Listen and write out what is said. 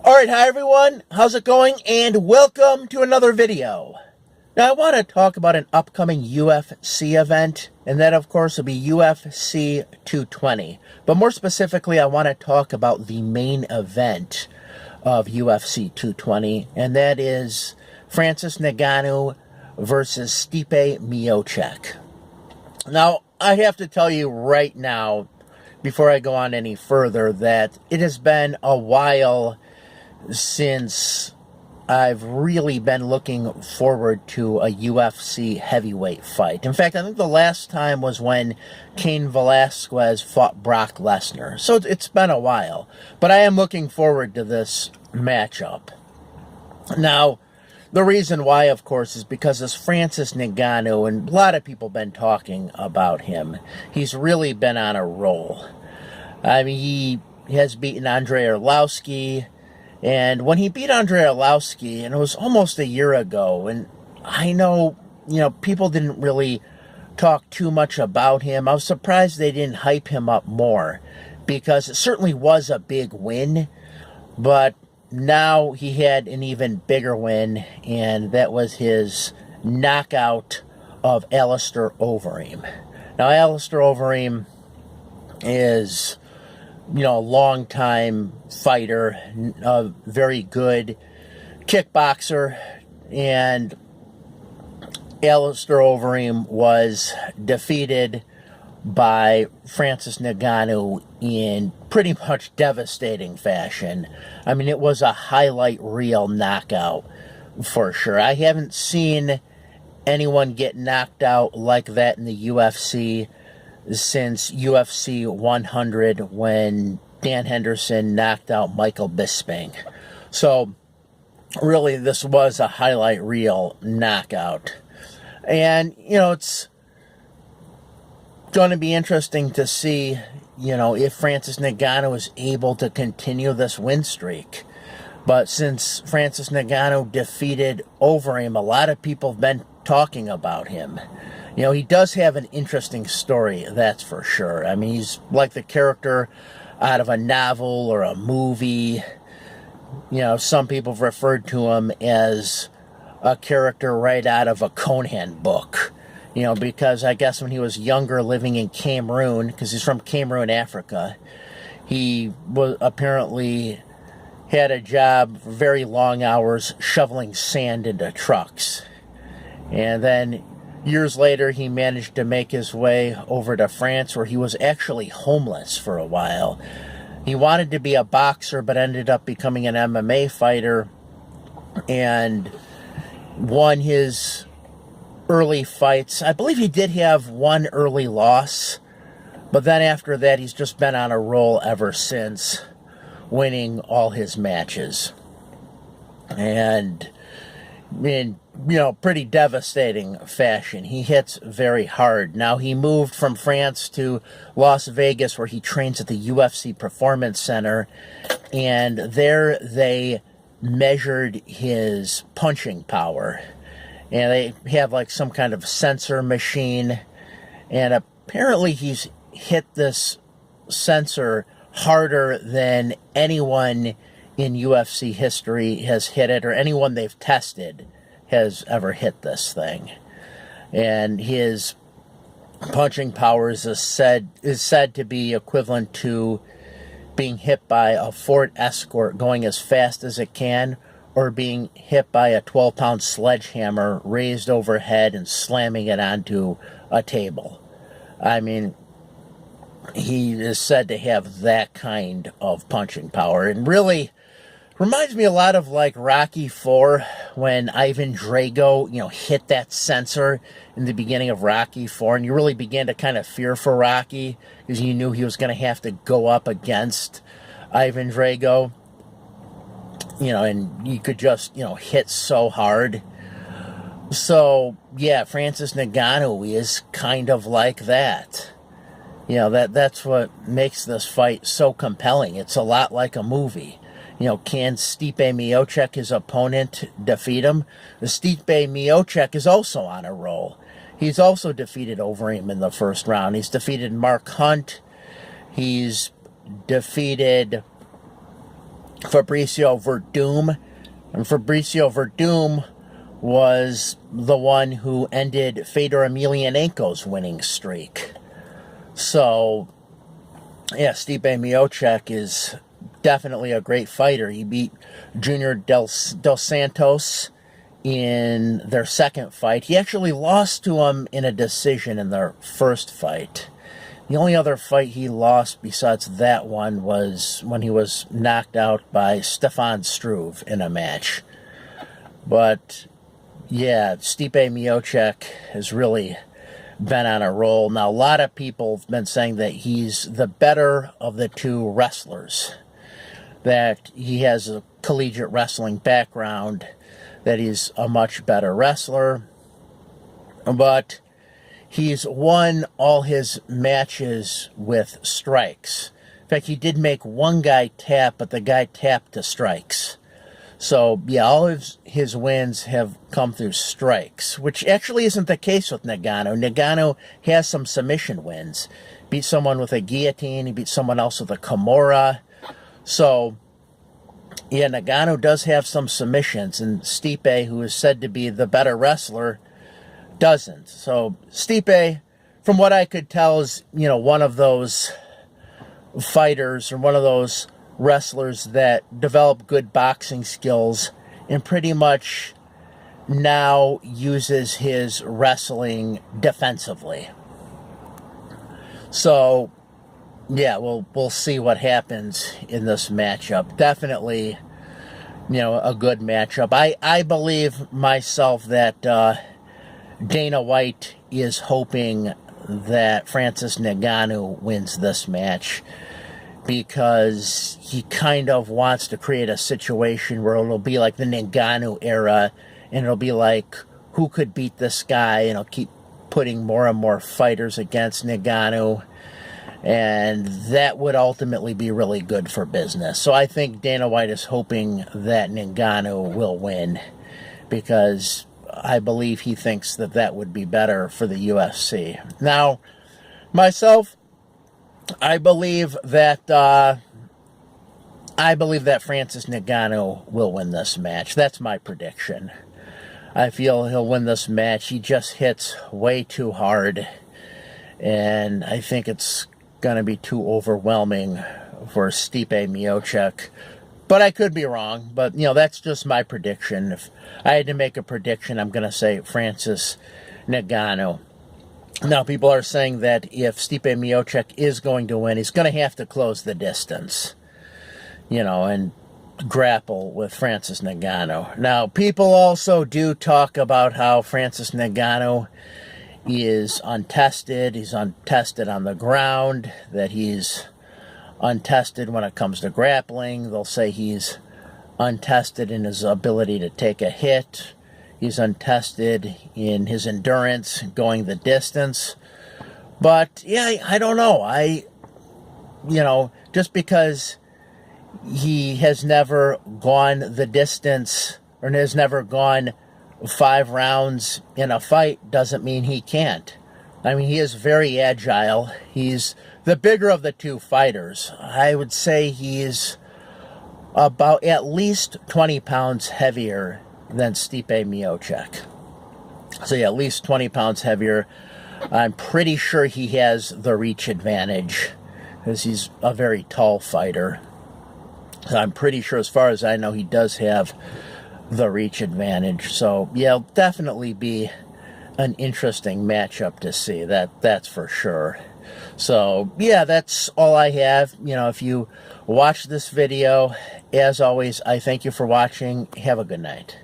Alright, hi everyone, how's it going? And welcome to another video. Now I want to talk about an upcoming UFC event, and that of course will be UFC 220. But more specifically, I want to talk about the main event of UFC 220, and that is Francis Ngannou versus Stipe Miocic. Now, I have to tell you right now, before I go on any further, that it has been a while since I've really been looking forward to a UFC heavyweight fight. In fact, I think the last time was when Cain Velasquez fought Brock Lesnar. So it's been a while. But I am looking forward to this matchup. Now, the reason why, of course, is because this Francis Ngannou, and a lot of people have been talking about him, he's really been on a roll. I mean, he has beaten Andrei Arlovski. And when he beat Andrei Arlovski, and it was almost a year ago, and I know, people didn't really talk too much about him. I was surprised they didn't hype him up more, because it certainly was a big win, but now he had an even bigger win, and that was his knockout of Alistair Overeem. Now, Alistair Overeem is a long-time fighter, a very good kickboxer, and Alistair Overeem was defeated by Francis Ngannou in pretty much devastating fashion. I mean, it was a highlight reel knockout for sure. I haven't seen anyone get knocked out like that in the UFC since UFC 100 when Dan Henderson knocked out Michael Bisping. So, really, this was a highlight reel knockout. And, it's going to be interesting to see, if Francis Ngannou is able to continue this win streak. But since Francis Ngannou defeated Overeem, a lot of people have been talking about him. He does have an interesting story, that's for sure. I mean, he's like the character out of a novel or a movie. Some people have referred to him as a character right out of a Conan book. Because I guess when he was younger, living in Cameroon, because he's from Cameroon, Africa, he was apparently had a job for very long hours shoveling sand into trucks. And then years later, he managed to make his way over to France, where he was actually homeless for a while. He wanted to be a boxer, but ended up becoming an MMA fighter, and won his early fights. I believe he did have one early loss, but then after that, he's just been on a roll ever since, winning all his matches. And in pretty devastating fashion. He hits very hard. Now, he moved from France to Las Vegas, where he trains at the UFC Performance Center, and there they measured his punching power. And they have like some kind of sensor machine, and apparently he's hit this sensor harder than anyone in UFC history has hit it, or anyone they've tested has ever hit this thing. And his punching powers is said to be equivalent to being hit by a Ford Escort going as fast as it can, or being hit by a 12-pound sledgehammer raised overhead and slamming it onto a table. I mean, he is said to have that kind of punching power, and really reminds me a lot of like Rocky IV, when Ivan Drago, hit that sensor in the beginning of Rocky IV, and you really began to kind of fear for Rocky, because you knew he was going to have to go up against Ivan Drago, and you could just, hit so hard. So, yeah, Francis Ngannou is kind of like that. That's what makes this fight so compelling. It's a lot like a movie. Can Stipe Miocic, his opponent, defeat him? Stipe Miocic is also on a roll. He's also defeated Overeem in the first round. He's defeated Mark Hunt. He's defeated Fabricio Verdum. And Fabricio Verdum was the one who ended Fedor Emelianenko's winning streak. So, yeah, Stipe Miocic is definitely a great fighter. He beat Junior Dos Santos in their second fight. He actually lost to him in a decision in their first fight. The only other fight he lost besides that one was when he was knocked out by Stefan Struve in a match. But, yeah, Stipe Miocic has really been on a roll. Now, a lot of people have been saying that he's the better of the two wrestlers, that he has a collegiate wrestling background, that he's a much better wrestler. But he's won all his matches with strikes. In fact, he did make one guy tap, but the guy tapped to strikes. So, yeah, all of his wins have come through strikes, which actually isn't the case with Ngannou. Ngannou has some submission wins. Beat someone with a guillotine. He beat someone else with a Kimura. So, yeah, Ngannou does have some submissions, and Stipe, who is said to be the better wrestler, doesn't. So, Stipe, from what I could tell, is, one of those fighters or one of those wrestlers that develop good boxing skills and pretty much now uses his wrestling defensively. So, yeah, we'll see what happens in this matchup. Definitely, a good matchup. I believe myself that Dana White is hoping that Francis Ngannou wins this match, because he kind of wants to create a situation where it'll be like the Ngannou era, and it'll be like, who could beat this guy? And he'll keep putting more and more fighters against Ngannou, and that would ultimately be really good for business. So I think Dana White is hoping that Ngannou will win, because I believe he thinks that that would be better for the UFC. Now, myself, I believe that Francis Ngannou will win this match. That's my prediction. I feel he'll win this match. He just hits way too hard, and I think it's going to be too overwhelming for Stipe Miocic. But I could be wrong. But, that's just my prediction. If I had to make a prediction, I'm going to say Francis Ngannou. Now, people are saying that if Stipe Miocic is going to win, he's going to have to close the distance, and grapple with Francis Ngannou. Now, people also do talk about how Francis Ngannou is untested. He's untested on the ground, that he's untested when it comes to grappling. They'll say he's untested in his ability to take a hit. He's untested in his endurance, going the distance. But, yeah, I don't know. Just because he has never gone the distance or has never gone 5 rounds in a fight doesn't mean he can't. I mean, he is very agile. He's the bigger of the two fighters. I would say he's about at least 20 pounds heavier than Stipe Miocic. So, yeah, at least 20 pounds heavier. I'm pretty sure he has the reach advantage, because he's a very tall fighter. So I'm pretty sure, as far as I know, he does have the reach advantage. So, yeah, it'll definitely be an interesting matchup to see. That's for sure. So, yeah, that's all I have. If you watch this video, as always, I thank you for watching. Have a good night.